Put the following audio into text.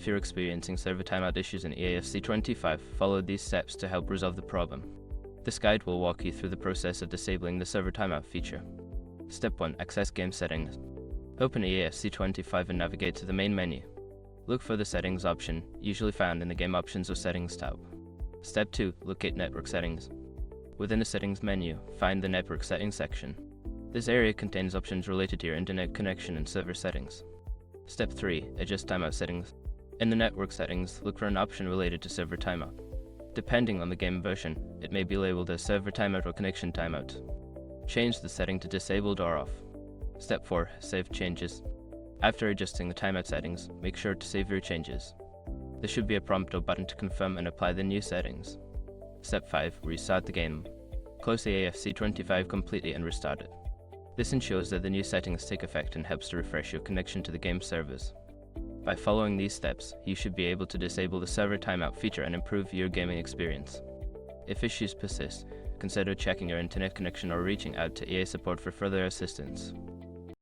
If you're experiencing server timeout issues in EAFC 25, follow these steps to help resolve the problem. This guide will walk you through the process of disabling the server timeout feature. Step 1. Access game settings. Open EAFC 25 and navigate to the main menu. Look for the settings option, usually found in the game options or settings tab. Step 2. Locate network settings. Within the settings menu, find the network settings section. This area contains options related to your internet connection and server settings. Step 3. Adjust timeout settings. In the network settings, look for an option related to server timeout. Depending on the game version, it may be labeled as server timeout or connection timeout. Change the setting to disabled or off. Step 4. Save changes. After adjusting the timeout settings, make sure to save your changes. There should be a prompt or button to confirm and apply the new settings. Step 5. Restart the game. Close EAFC 25 completely and restart it. This ensures that the new settings take effect and helps to refresh your connection to the game servers. By following these steps, you should be able to disable the server timeout feature and improve your gaming experience. If issues persist, consider checking your internet connection or reaching out to EA support for further assistance.